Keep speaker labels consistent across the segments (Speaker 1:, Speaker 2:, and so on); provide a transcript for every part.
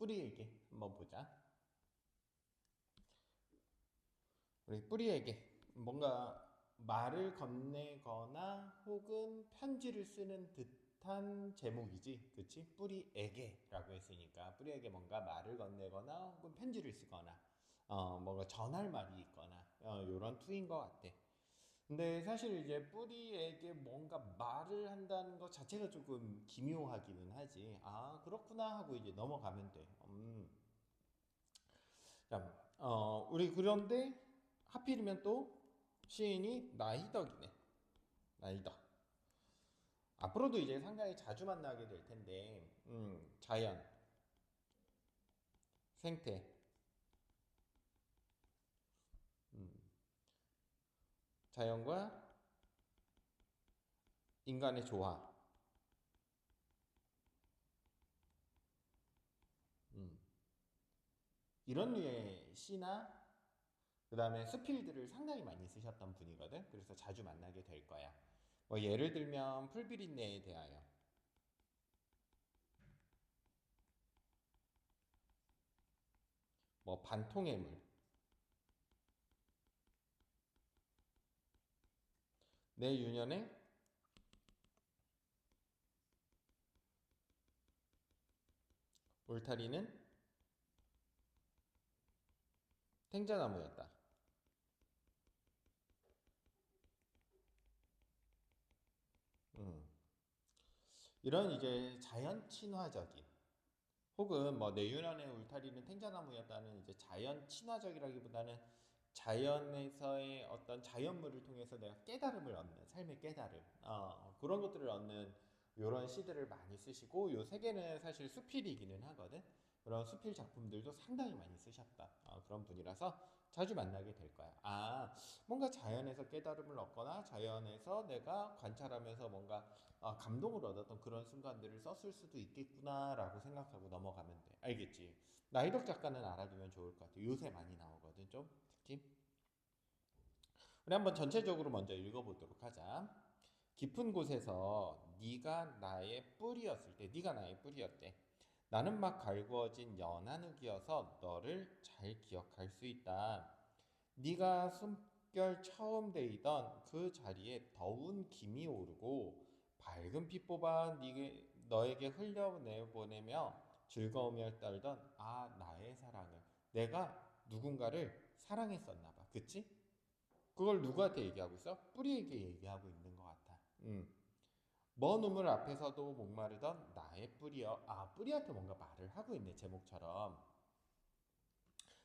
Speaker 1: 뿌리에게 한번 보자. 우리 뿌리에게 뭔가 말을 건네거나 혹은 편지를 쓰는 듯한 제목이지, 그치? 뿌리에게라고 했으니까 뿌리에게 뭔가 말을 건네거나 혹은 편지를 쓰거나 뭔가 전할 말이 있거나 요런 투인 것 같아. 근데 사실 이제 뿌리에게 뭔가 말을 한다는 것 자체가 조금 기묘하기는 하지. 아, 그렇구나 하고 이제 넘어가면 돼. 자, 우리 그런데 하필이면 또 시인이 나이덕이네. 나이덕. 앞으로도 이제 상당히 자주 만나게 될 텐데, 자연, 생태, 자연과 인간의 조화, 이런 류의 시나 그 다음에 수필들을 상당히 많이 쓰셨던 분이거든. 그래서 자주 만나게 될 거야. 뭐 예를 들면 풀비린내에 대하여, 뭐 반통의 물, 내 유년의 울타리는 탱자나무였다. 이런 이제 자연 친화적인 혹은 뭐 내유년의 울타리는 탱자나무였다는 이제 자연 친화적이라기보다는 자연에서의 어떤 자연물을 통해서 내가 깨달음을 얻는 삶의 깨달음 그런 것들을 얻는 이런 시들을 많이 쓰시고 요 세 개는 사실 수필이기는 하거든. 그런 수필 작품들도 상당히 많이 쓰셨다 그런 분이라서 자주 만나게 될 거야. 아, 뭔가 자연에서 깨달음을 얻거나 자연에서 내가 관찰하면서 뭔가 감동을 얻었던 그런 순간들을 썼을 수도 있겠구나라고 생각하고 넘어가면 돼. 알겠지? 나이덕 작가는 알아두면 좋을 것 같아. 요새 많이 나오거든, 좀 특히. 우리 한번 전체적으로 먼저 읽어보도록 하자. 깊은 곳에서 네가 나의 뿌리였을 때, 네가 나의 뿌리였대. 나는 막 갈구어진 연한 흙이어서 너를 잘 기억할 수 있다. 네가 숨결 처음 데이던 그 자리에 더운 김이 오르고 밝은 피 뽑아 너에게 흘려내보내며 즐거우며 떨던 나의 사랑을 내가 누군가를 사랑했었나 봐. 그치? 그걸 누구한테 얘기하고 있어? 뿌리에게 얘기하고 있는 것 같아. 먼 우물 앞에서도 목마르던 나의 뿌리여. 아, 뿌리한테 뭔가 말을 하고 있네, 제목처럼.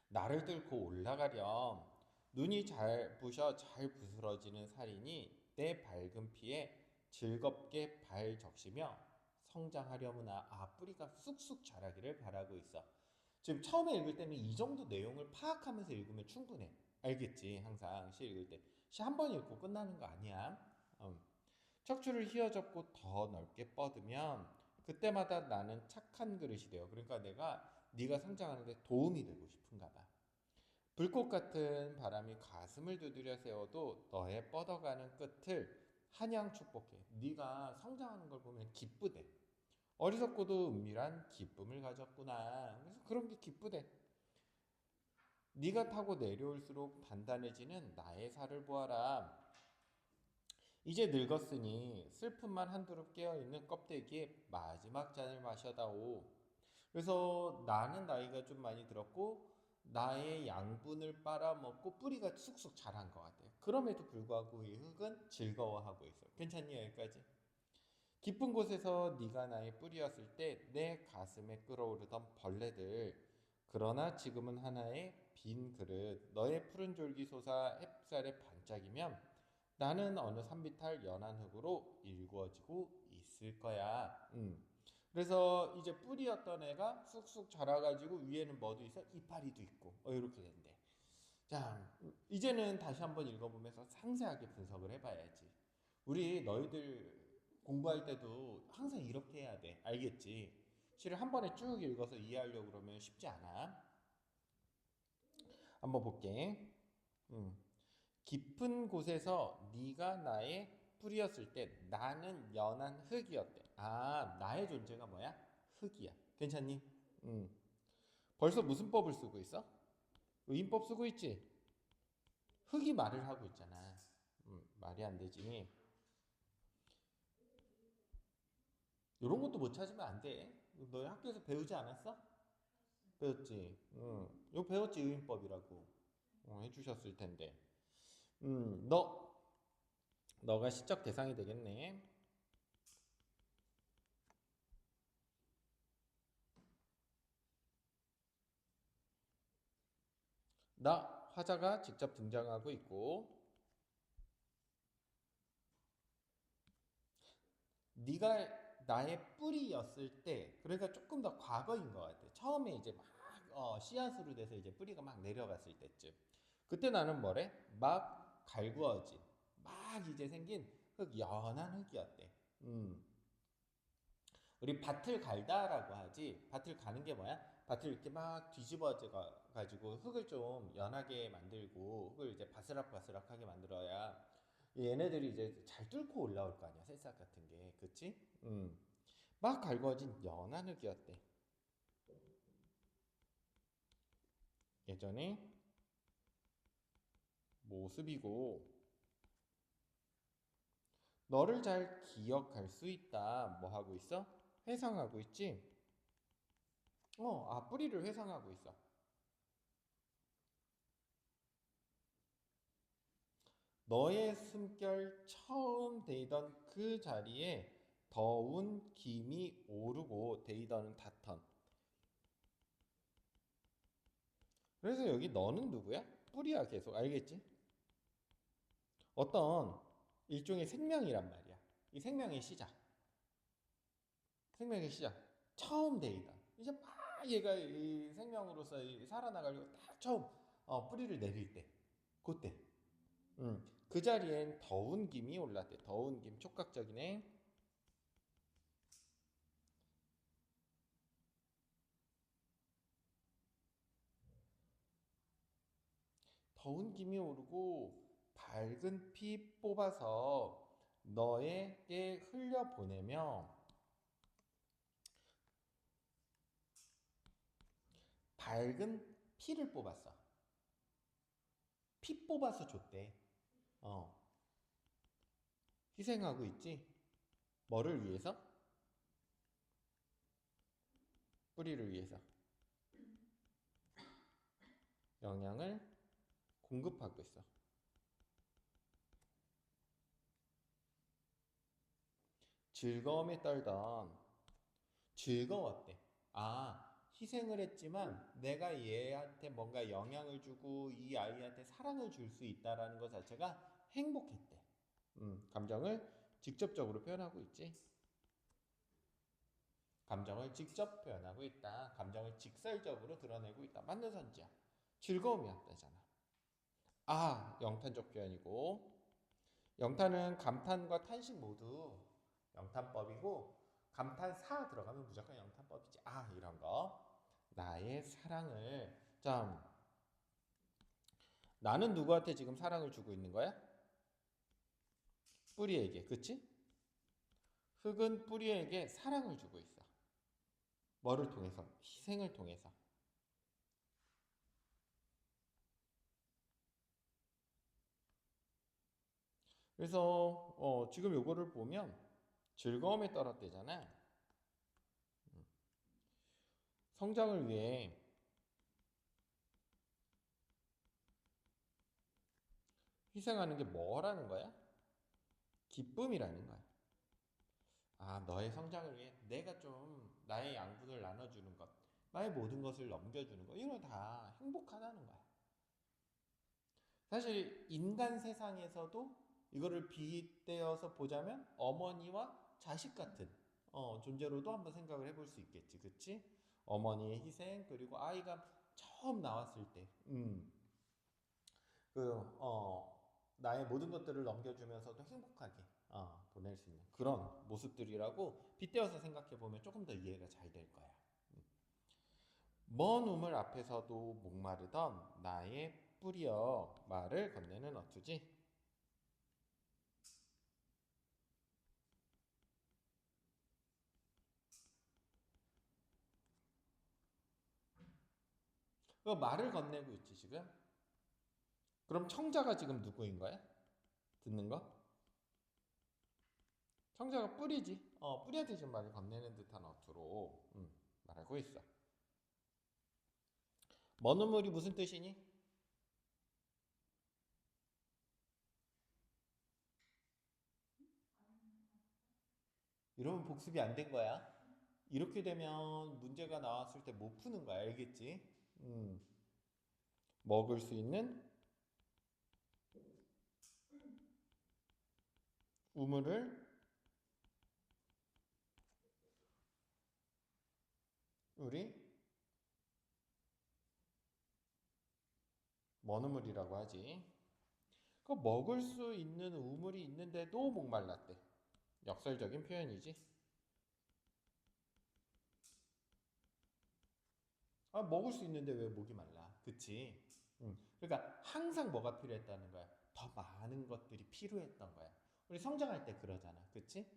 Speaker 1: 나를 뚫고 올라가렴. 눈이 잘 부셔 잘 부스러지는 살인이 내 밝은 피에 즐겁게 발 적시며 성장하려무나. 아, 뿌리가 쑥쑥 자라기를 바라고 있어. 지금 처음에 읽을 때는 이 정도 내용을 파악하면서 읽으면 충분해. 알겠지? 항상 시 읽을 때. 시 한 번 읽고 끝나는 거 아니야. 척추를 휘어잡고 더 넓게 뻗으면 그때마다 나는 착한 그릇이 되어. 그러니까 내가 네가 성장하는데 도움이 되고 싶은가 봐. 불꽃 같은 바람이 가슴을 두드려 세워도 너의 뻗어가는 끝을 한양 축복해. 네가 성장하는 걸 보면 기쁘대. 어리석고도 은밀한 기쁨을 가졌구나. 그래서 그런 게 기쁘대. 네가 타고 내려올수록 단단해지는 나의 살을 보아라. 이제 늙었으니 슬픔만 한두릅 깨어있는 껍데기에 마지막 잔을 마셔다오. 그래서 나는 나이가 좀 많이 들었고 나의 양분을 빨아먹고 뿌리가 쑥쑥 자란 것 같아요. 그럼에도 불구하고 이 흙은 즐거워하고 있어. 괜찮니 여기까지? 깊은 곳에서 네가 나의 뿌리였을 때 내 가슴에 끓어오르던 벌레들, 그러나 지금은 하나의 빈 그릇, 너의 푸른 졸기 솟아 햇살에 반짝이면 나는 어느 산비탈 연한 흙으로 일구어지고 있을 거야. 그래서 이제 뿌리였던 애가 쑥쑥 자라가지고 위에는 뭐도 있어? 이파리도 있고 이렇게 된대. 자, 이제는 다시 한번 읽어보면서 상세하게 분석을 해봐야지. 우리 너희들 공부할 때도 항상 이렇게 해야 돼. 알겠지? 시를 한 번에 쭉 읽어서 이해하려고 그러면 쉽지 않아. 한번 볼게. 음. 깊은 곳에서 네가 나의 뿌리였을 때 나는 연한 흙이었대. 아, 나의 존재가 뭐야? 흙이야. 괜찮니? 음. 벌써 무슨 법을 쓰고 있어? 의인법 쓰고 있지? 흙이 말을 하고 있잖아. 말이 안 되지. 이런 것도 못 찾으면 안 돼. 너 학교에서 배우지 않았어? 배웠지. 이거 배웠지 의인법이라고. 해주셨을 텐데. 너가 시적 대상이 되겠네. 나 화자가 직접 등장하고 있고 네가 나의 뿌리였을 때 그러니까 조금 더 과거인 것 같아. 처음에 이제 막 씨앗으로 돼서 이제 뿌리가 막 내려갔을 때쯤 그때 나는 뭐래? 막 갈구어진 막 이제 생긴 연한 흙이었대. 음. 우리 밭을 갈다라고 하지. 밭을 가는 게 뭐야? 밭을 이렇게 막 뒤집어져 가지고 흙을 좀 연하게 만들고 흙을 이제 바스락바스락하게 만들어야 얘네들이 이제 잘 뚫고 올라올 거 아니야. 새싹 같은 게. 그치? 막 갈궈진 연한 흙이었대. 예전에 모습이고 너를 잘 기억할 수 있다. 뭐 하고 있어? 회상하고 있지? 뿌리를 회상하고 있어. 너의 숨결 처음 데이던 그 자리에 더운 김이 오르고 데이더는 닿던. 그래서 여기 너는 누구야? 뿌리야 계속 알겠지? 어떤 일종의 생명이란 말이야. 이 생명의 시작. 생명의 시작. 처음 데이던. 이제 막 얘가 이 생명으로서 살아나가려고 딱 처음 뿌리를 내릴 때. 그때. 그 자리엔 더운 김이 올랐대. 더운 김. 촉각적이네. 더운 김이 오르고 밝은 피 뽑아서 너에게 흘려보내며 밝은 피를 뽑았어. 피 뽑아서 줬대. 어, 희생하고 있지. 뭐를 위해서? 뿌리를 위해서. 영양을 공급하고 있어. 즐거움에 떨던 즐거웠대. 희생을 했지만 내가 얘한테 뭔가 영향을 주고 이 아이한테 사랑을 줄 수 있다라는 것 자체가 행복했대. 감정을 직접적으로 표현하고 있지. 감정을 직접 표현하고 있다. 감정을 직설적으로 드러내고 있다. 맞는 선지야. 즐거움이었다잖아. 영탄적 표현이고 영탄은 감탄과 탄식 모두 영탄법이고 감탄사 들어가면 무조건 영탄법이지. 이런 거. 나의 사랑을 자 나는 누구한테 지금 사랑을 주고 있는 거야? 뿌리에게. 그치? 흙은 뿌리에게 사랑을 주고 있어. 뭐를 통해서? 희생을 통해서. 그래서 지금 요거를 보면 즐거움에 떨었대잖아. 성장을 위해 희생하는 게 뭐라는 거야? 기쁨이라는 거야. 너의 성장을 위해 내가 좀 나의 양분을 나눠주는 것, 나의 모든 것을 넘겨주는 것, 이런 거 다 행복하다는 거야. 사실 인간 세상에서도 이거를 빗대어서 보자면 어머니와 자식 같은 존재로도 한번 생각을 해볼 수 있겠지, 그치? 어머니의 희생 그리고 아이가 처음 나왔을 때, 나의 모든 것들을 넘겨주면서도 행복하게 보낼 수 있는 그런 모습들이라고 빗대어서 생각해 보면 조금 더 이해가 잘 될 거야. 먼 우물 앞에서도 목마르던 나의 뿌리여 말을 건네는 어투지? 그 말을 건네고 있지 지금. 그럼 청자가 지금 누구인 거야? 듣는 거? 청자가 뿌리지. 뿌리한테 지금 말을 건네는 듯한 어투로 말하고 있어. 먼 우물이 무슨 뜻이니? 이러면 복습이 안 된 거야. 이렇게 되면 문제가 나왔을 때 못 푸는 거야. 알겠지? 먹을 수 있는 우물을 우리 먼 우물이라고 하지. 그 먹을 수 있는 우물이 있는데도 목말랐대. 역설적인 표현이지. 먹을 수 있는데 왜 목이 말라? 그치? 그러니까 항상 뭐가 필요했다는 거야? 더 많은 것들이 필요했던 거야. 우리 성장할 때 그러잖아. 그치?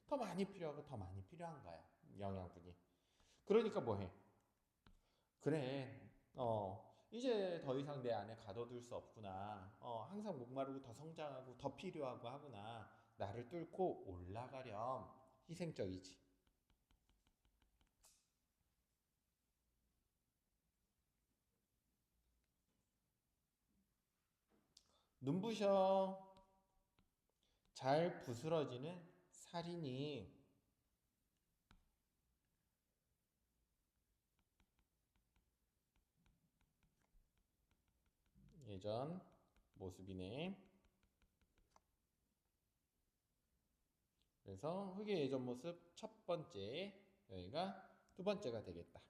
Speaker 1: 더 많이 필요하고 더 많이 필요한 거야. 영양분이. 그러니까 뭐 해? 그래. 이제 더 이상 내 안에 가둬둘 수 없구나. 항상 목마르고 더 성장하고 더 필요하고 하구나. 나를 뚫고 올라가렴. 희생적이지. 눈부셔. 잘 부스러지는 살이니 예전 모습이네. 그래서 흙의 예전 모습 첫 번째, 여기가 두 번째가 되겠다.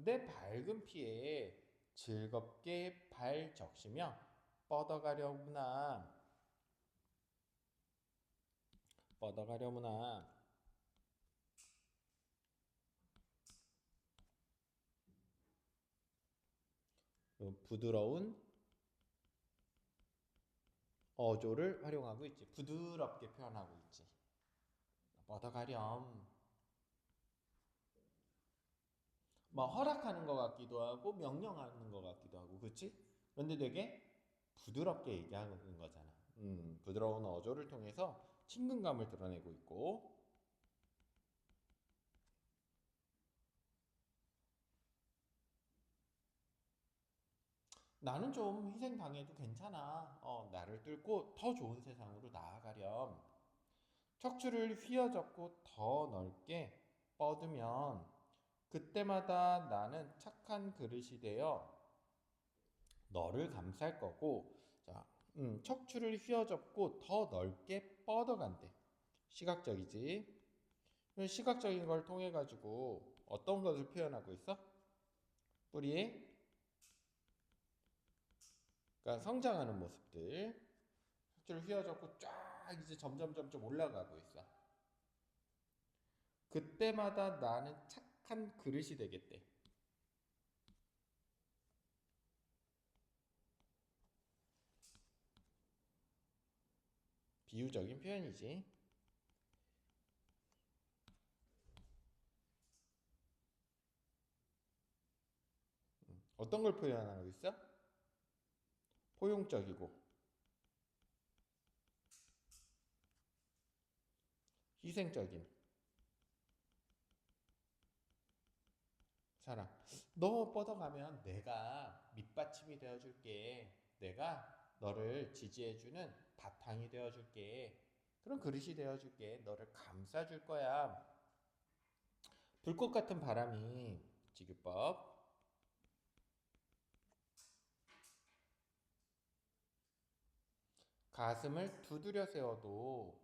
Speaker 1: 내 밝은 피에 즐겁게 발 적시며 뻗어가려구나. 뻗어가려구나. 부드러운 어조를 활용하고 있지. 부드럽게 표현하고 있지. 뻗어가렴. 뭐 허락하는 것 같기도 하고 명령하는 것 같기도 하고, 그렇지? 그런데 되게 부드럽게 얘기하는 거잖아. 부드러운 어조를 통해서 친근감을 드러내고 있고, 나는 좀 희생당해도 괜찮아. 나를 뚫고 더 좋은 세상으로 나아가렴. 척추를 휘어잡고 더 넓게 뻗으면 그때마다 나는 착한 그릇이 되어 너를 감쌀 거고, 자, 척추를 휘어잡고 더 넓게 뻗어간대. 시각적이지. 시각적인 걸 통해 가지고 어떤 것을 표현하고 있어? 뿌리에, 그러니까 성장하는 모습들. 척추를 휘어잡고 쫙 이제 점점 올라가고 있어. 그때마다 나는 착한 그릇이 되겠대. 비유적인 표현이지. 어떤 걸 표현하고 있어? 포용적이고 희생적인 사람. 너 뻗어가면 내가 밑받침이 되어줄게. 내가 너를 지지해주는 바탕이 되어줄게. 그런 그릇이 되어줄게. 너를 감싸줄 거야. 불꽃 같은 바람이 지규법. 가슴을 두드려 세워도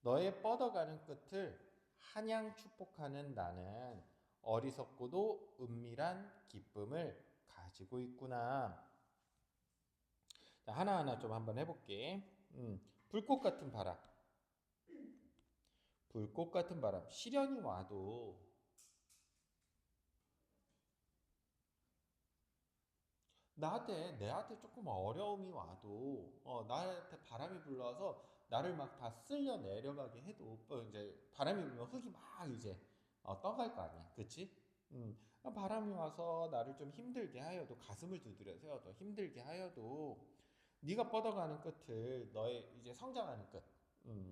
Speaker 1: 너의 뻗어가는 끝을 한양 축복하는 나는 어리석고도 은밀한 기쁨을 가지고 있구나. 자, 하나하나 좀 한번 해볼게. 불꽃 같은 바람. 불꽃 같은 바람. 시련이 와도 내한테 조금 어려움이 와도 나한테 바람이 불러와서 나를 막 다 쓸려 내려가게 해도 이제 바람이 불면 흙이 막 이제 떠갈 거 아니야, 그치? 바람이 와서 나를 좀 힘들게 하여도 가슴을 두드려 세워도 힘들게 하여도 네가 뻗어가는 끝을 너의 이제 성장하는 끝,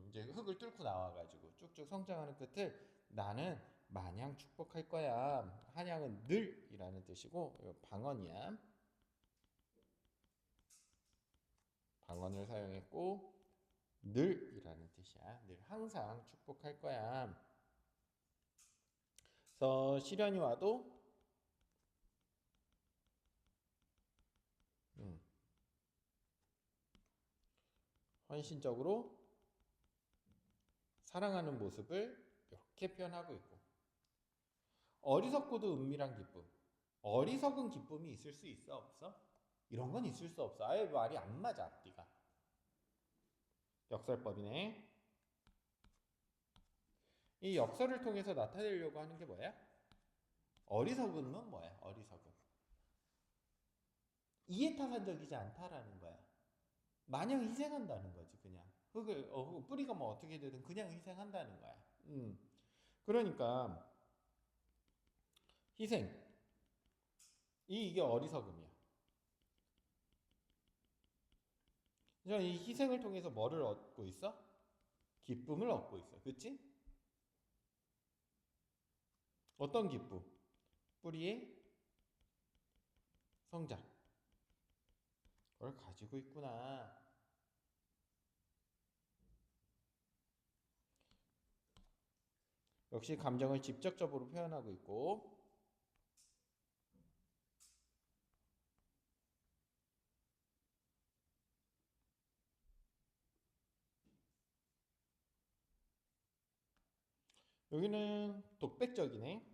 Speaker 1: 이제 흙을 뚫고 나와가지고 쭉쭉 성장하는 끝을 나는 마냥 축복할 거야. 한양은 늘이라는 뜻이고 이거 방언이야. 방언을 사용했고 늘이라는 뜻이야. 늘 항상 축복할 거야. 그래서 시련이 와도 헌신적으로 사랑하는 모습을 이렇게 표현하고 있고 어리석고도 은밀한 기쁨. 어리석은 기쁨이 있을 수 있어 없어? 이런 건 있을 수 없어. 아예 말이 안 맞아 앞뒤가. 역설법이네. 이 역설을 통해서 나타내려고 하는 게 뭐야? 어리석음은 뭐야? 어리석음. 이해타산적이지 않다라는 거야. 마냥 희생한다는 거지 그냥. 흙을 뿌리가 뭐 어떻게 되든 그냥 희생한다는 거야. 그러니까 희생. 이게 어리석음이야. 이 희생을 통해서 뭐를 얻고 있어? 기쁨을 얻고 있어. 그치? 어떤 기쁨? 뿌리의 성장. 그걸 가지고 있구나. 역시 감정을 직접적으로 표현하고 있고 여기는 독백적이네.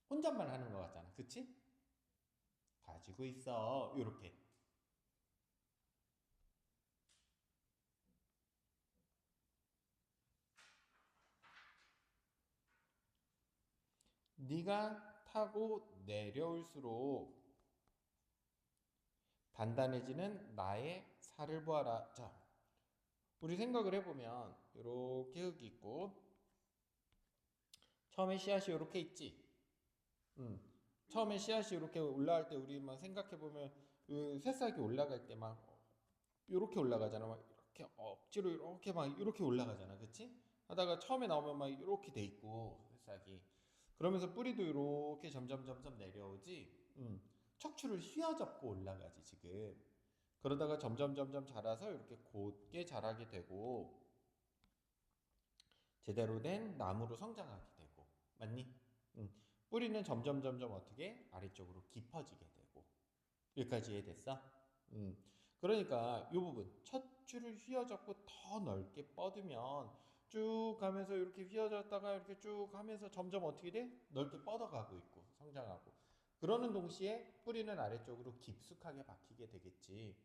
Speaker 1: 혼잣말 하는 것 같잖아. 그치? 가지고 있어. 요렇게. 네가 타고 내려올수록 단단해지는 나의 살을 보아라. 자, 우리 생각을 해보면 이렇게 흙이 있고 처음에 씨앗이 이렇게 있지. 처음에 씨앗이 이렇게 올라갈 때 우리 막 생각해보면 그 새싹이 올라갈 때 막 이렇게 올라가잖아. 막 이렇게 억지로 이렇게 막 이렇게 올라가잖아. 그치? 하다가 처음에 나오면 막 이렇게 돼 있고 새싹이 그러면서 뿌리도 이렇게 점점 점점 내려오지. 척추를 휘어잡고 올라가지 지금. 그러다가 점점 점점 자라서 이렇게 곧게 자라게 되고 제대로 된 나무로 성장하게 되고 맞니? 뿌리는 점점 점점 어떻게 아래쪽으로 깊어지게 되고 여기까지 이해됐어? 그러니까 이 부분 척추를 휘어잡고 더 넓게 뻗으면 쭉 가면서 이렇게 휘어졌다가 이렇게 쭉 하면서 점점 어떻게 돼? 넓게 뻗어가고 있고 성장하고 그러는 동시에 뿌리는 아래쪽으로 깊숙하게 박히게 되겠지.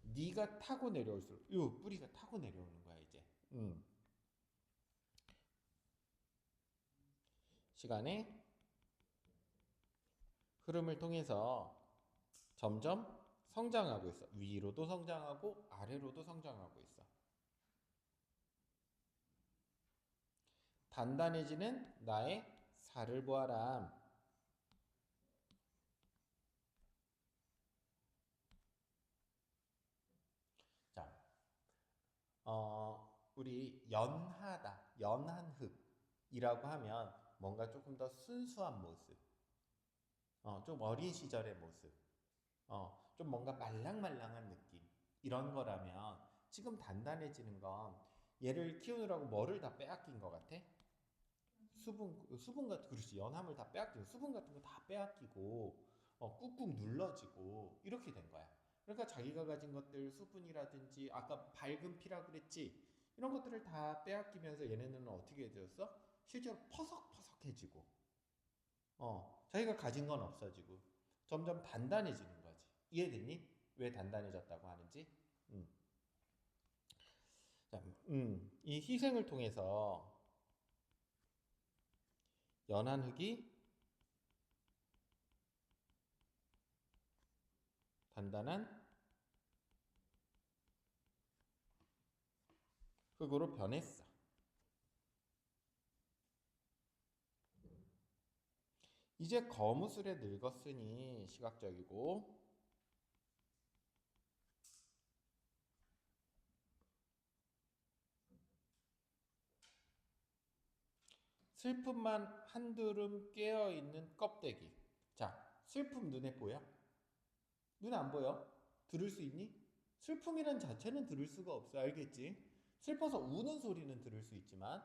Speaker 1: 네가 타고 내려올수록 이 뿌리가 타고 내려오는 거야 이제. 시간의 흐름을 통해서 점점 성장하고 있어. 위로도 성장하고 아래로도 성장하고 있어. 단단해지는 나의 살을 보아라. 자, 우리 연하다, 연한 흙이라고 하면 뭔가 조금 더 순수한 모습, 좀 어린 시절의 모습, 좀 뭔가 말랑말랑한 느낌 이런 거라면 지금 단단해지는 건 얘를 키우느라고 뭐를 다 빼앗긴 것 같아? 수분 같은 그렇지 연함을 다 빼앗기고 수분 같은 거 다 빼앗기고 꾹꾹 눌러지고 이렇게 된 거야. 그러니까 자기가 가진 것들 수분이라든지 아까 밝은 피라 그랬지 이런 것들을 다 빼앗기면서 얘네는 어떻게 되었어? 실제로 퍼석퍼석해지고 자기가 가진 건 없어지고 점점 단단해지는 거지. 이해됐니? 왜 단단해졌다고 하는지? 음. 자, 이 희생을 통해서 연한 흙이 단단한 흙으로 변했어. 이제 거무술에 늙었으니 시각적이고 슬픔만 한두름 깨어있는 껍데기. 자, 슬픔 눈에 보여? 눈에 안 보여? 들을 수 있니? 슬픔이란 자체는 들을 수가 없어. 알겠지? 슬퍼서 우는 소리는 들을 수 있지만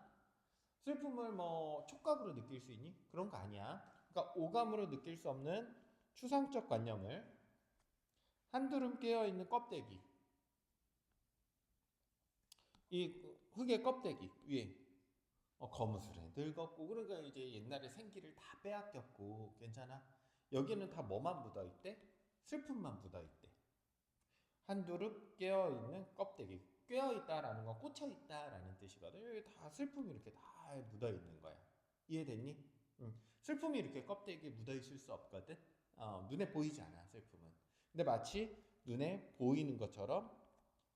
Speaker 1: 슬픔을 뭐 촉각으로 느낄 수 있니? 그런 거 아니야. 그러니까 오감으로 느낄 수 없는 추상적 관념을 한두름 깨어있는 껍데기, 이 흙의 껍데기 위에 거무술에 늙었고 그러니까 이제 옛날에 생기를 다 빼앗겼고 괜찮아? 여기는 다 뭐만 묻어있대? 슬픔만 묻어있대. 한두릅 깨어있는 껍데기. 깨어있다라는 건 꽂혀있다라는 뜻이거든. 여기 다 슬픔이 이렇게 다 묻어있는 거야. 이해됐니? 응. 슬픔이 이렇게 껍데기에 묻어있을 수 없거든. 눈에 보이지 않아 슬픔은. 근데 마치 눈에 보이는 것처럼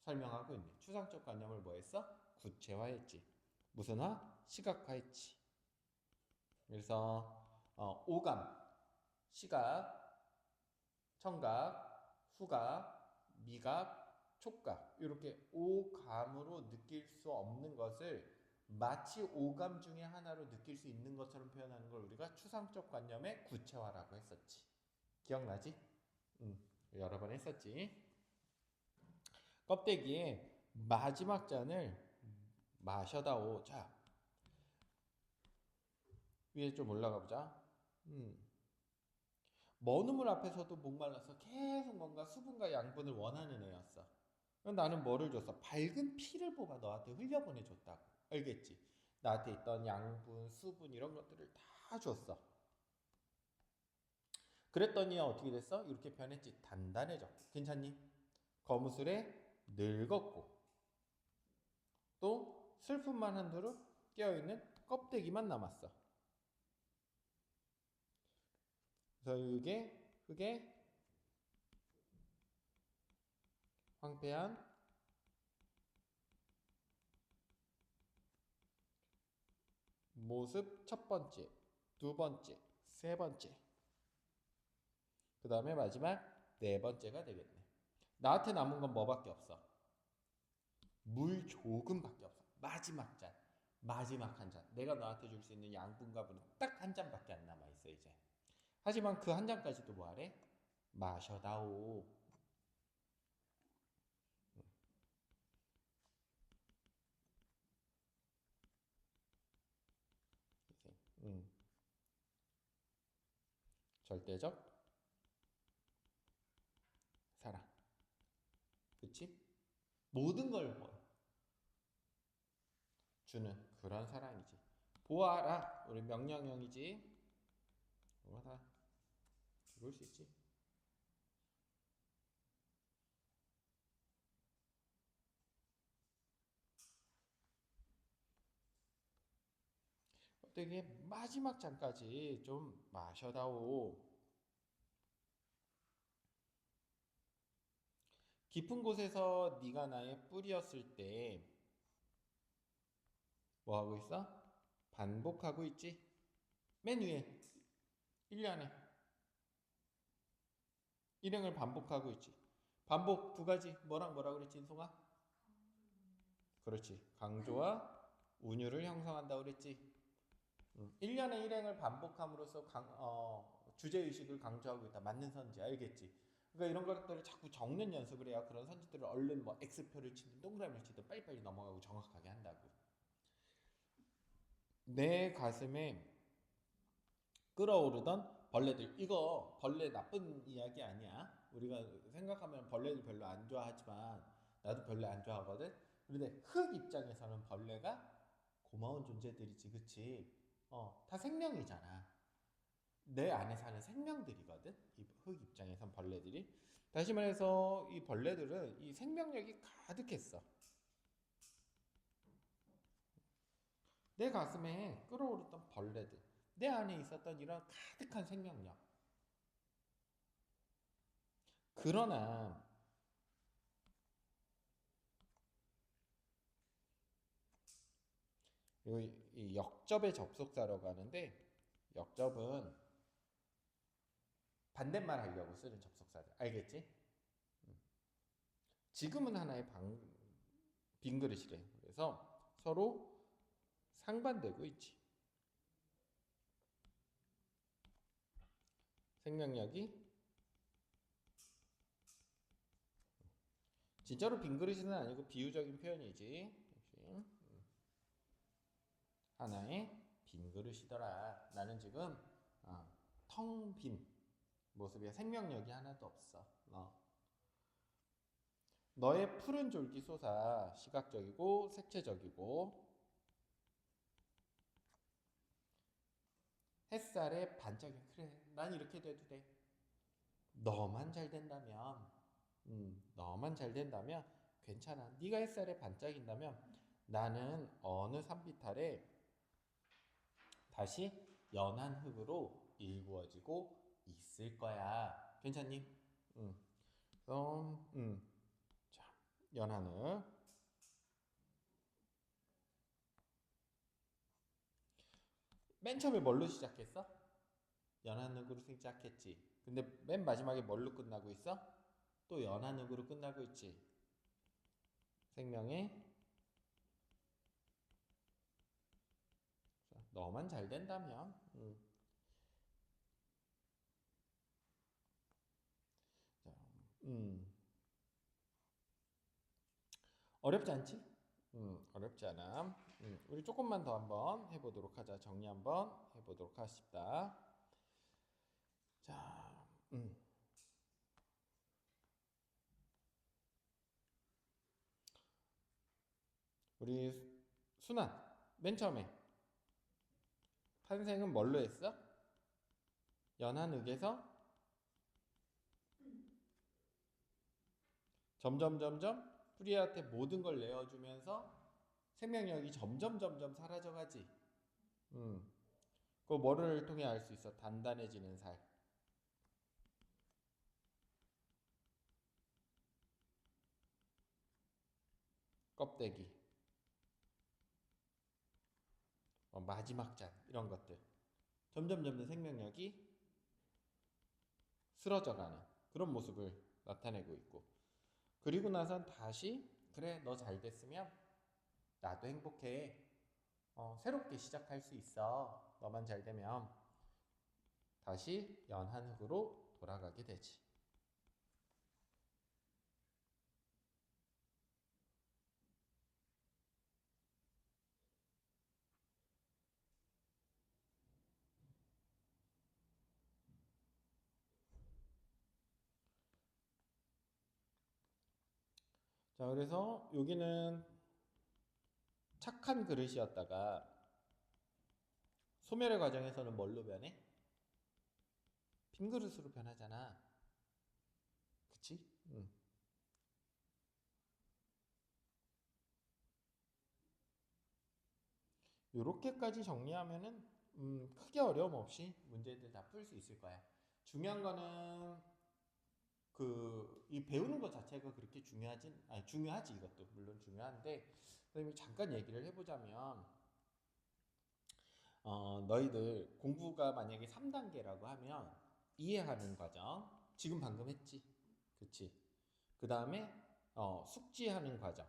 Speaker 1: 설명하고 있네. 추상적 관념을 뭐 했어? 구체화했지. 무슨 화? 시각화했지. 그래서 오감, 시각, 청각, 후각, 미각, 촉각 이렇게 오감으로 느낄 수 없는 것을 마치 오감 중에 하나로 느낄 수 있는 것처럼 표현하는 걸 우리가 추상적 관념의 구체화라고 했었지. 기억나지? 여러 번 했었지. 껍데기에 마지막 잔을 마셔다오. 자, 위에 좀 올라가 보자. 먼 우물 앞에서도 목말라서 계속 뭔가 수분과 양분을 원하는 애였어. 나는 뭐를 줬어? 밝은 피를 뽑아 너한테 흘려보내줬다고. 알겠지? 나한테 있던 양분, 수분 이런 것들을 다 줬어. 그랬더니 어떻게 됐어? 이렇게 변했지. 단단해져. 괜찮니? 거무술에 늙었고 또 슬픔만 한두루 깨어있는 껍데기만 남았어. 그래서 이게 흙의 황폐한 모습 첫 번째, 두 번째, 세 번째. 그 다음에 마지막 네 번째가 되겠네. 나한테 남은 건 뭐밖에 없어? 물 조금밖에 없어. 마지막 잔, 마지막 한 잔. 내가 너한테 줄 수 있는 양분과 물은 딱 한 잔밖에 안 남아 있어 이제. 하지만 그 한 잔까지도 뭐하래? 마셔다오. 절대적 사랑. 그치? 모든 걸 주는 그런 사랑이지. 보아라. 우리 명령형이지. 보아라. 볼 수 있지. 되게 마지막 잔까지 좀 마셔다오. 깊은 곳에서 네가 나의 뿌리였을 때 뭐 하고 있어? 반복하고 있지? 맨 위에 1년에 일행을 반복하고 있지. 반복 두 가지 뭐랑 뭐라 그랬지 인송아? 그렇지. 강조와 운율을 형성한다고 그랬지. 1년에 일행을 반복함으로써 주제의식을 강조하고 있다. 맞는 선지 알겠지? 그러니까 이런 것들을 자꾸 적는 연습을 해야 그런 선지들을 얼른 뭐 X표를 치든 동그라미를 치든 빨리빨리 넘어가고 정확하게 한다고. 내 가슴에 끓어오르던 벌레들. 이거 벌레 나쁜 이야기 아니야. 우리가 생각하면 벌레를 별로 안 좋아하지만 나도 별로 안 좋아하거든. 그런데 흙 입장에서는 벌레가 고마운 존재들이지, 그치? 다 생명이잖아. 내 안에 사는 생명들이거든. 이 흙 입장에선 벌레들이. 다시 말해서 이 벌레들은 이 생명력이 가득했어. 내 가슴에 끓어오르던 벌레들. 내 안에 있었던 이런 가득한 생명력. 그러나 그리고 이 역접의 접속사라고 하는데 역접은 반대말 하려고 쓰는 접속사들. 알겠지? 지금은 하나의 빈 그릇이래. 그래서 서로 상반되고 있지. 생명력이 진짜로 빈 그릇은 아니고 비유적인 표현이지. 하나의 빈 그릇이더라. 나는 지금 텅 빈 모습이야. 생명력이 하나도 없어. 너의 푸른 졸기 솟아 시각적이고 색채적이고 햇살에 반짝이. 그래, 난 이렇게 돼도 돼. 너만 잘 된다면, 너만 잘 된다면 괜찮아. 네가 햇살에 반짝인다면 나는 어느 산비탈에 다시 연한 흙으로 일구어지고 있을 거야. 괜찮니? 그럼, 자, 연한 흙. 맨 처음에 뭘로 시작했어? 연한 흙으로 시작했지. 근데 맨 마지막에 뭘로 끝나고 있어? 또 연한 흙으로 끝나고 있지. 생명의 너만 잘 된다면. 자, 어렵지 않지? 어렵지 않아. 우리 조금만 더 한번 해보도록 하자. 정리 한번 해보도록 하십니다. 자, 우리 순환 맨 처음에 탄생은 뭘로 했어? 연한 흙에서 점점 뿌리한테 모든 걸 내어주면서 생명력이 점점 사라져가지. 그 뭐를 통해 알 수 있어? 단단해지는 살. 껍데기. 마지막 잔 이런 것들. 점점 생명력이 쓰러져가는 그런 모습을 나타내고 있고, 그리고 나선 다시 그래 너 잘 됐으면 나도 행복해. 새롭게 시작할 수 있어. 너만 잘 되면 다시 연한 흙으로 돌아가게 되지. 자, 그래서 여기는 착한 그릇이었다가 소멸의 과정에서는 뭘로 변해? 빈 그릇으로 변하잖아. 그치? 요렇게까지 정리하면은 크게 어려움 없이 문제들 다 풀 수 있을 거야. 중요한 거는 이 배우는 것 자체가 그렇게 중요하지. 이것도 물론 중요한데, 선생님이 잠깐 얘기를 해보자면, 너희들 공부가 만약에 3단계라고 하면 이해하는 과정, 지금 방금 했지, 그치? 그 다음에 숙지하는 과정,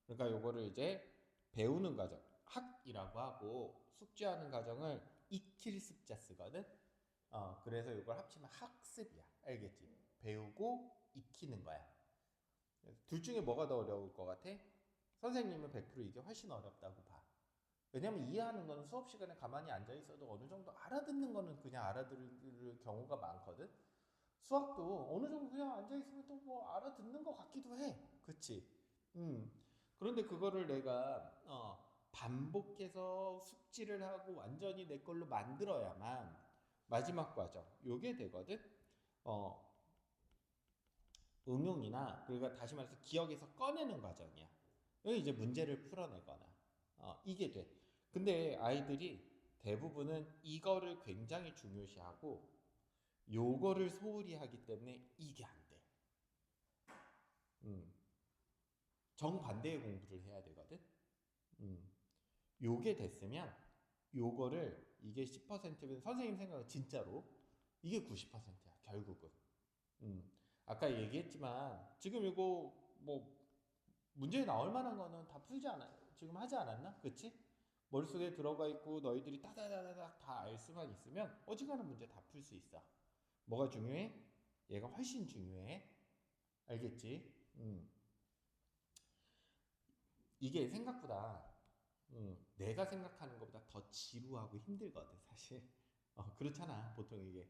Speaker 1: 그러니까 요거를 이제 배우는 과정, 학이라고 하고, 숙지하는 과정을 익힐 습자 쓰거든. 그래서 이걸 합치면 학습이야. 알겠지? 배우고 익히는 거야. 둘 중에 뭐가 더 어려울 것 같아? 선생님은 100% 이게 훨씬 어렵다고 봐. 왜냐면 이해하는 거는 수업 시간에 가만히 앉아 있어도 어느 정도 알아듣는 거는 그냥 알아들을 경우가 많거든. 수학도 어느 정도 그냥 앉아 있으면 또 뭐 알아듣는 것 같기도 해. 그치? 그런데 그거를 내가 반복해서 숙지를 하고 완전히 내 걸로 만들어야만 마지막 과정 요게 되거든. 응용이나, 그러니까 다시 말해서 기억에서 꺼내는 과정이야. 여기 이제 문제를 풀어내거나 이게 돼. 근데 아이들이 대부분은 이거를 굉장히 중요시하고 요거를 소홀히 하기 때문에 이게 안 돼. 정반대의 공부를 해야 되거든. 요게 됐으면 요거를 이게 10%면 선생님 생각은 진짜로 이게 90%야 결국은. 아까 얘기했지만 지금 이거 뭐 문제에 나올 만한 거는 다 풀지 않아 지금 하지 않았나? 그치? 머릿속에 들어가 있고 너희들이 따다다다닥 다 알 수만 있으면 어지간한 문제 다 풀 수 있어. 뭐가 중요해? 얘가 훨씬 중요해. 알겠지? 이게 생각보다 내가 생각하는 것보다 더 지루하고 힘들거든 사실. 그렇잖아 보통 이게.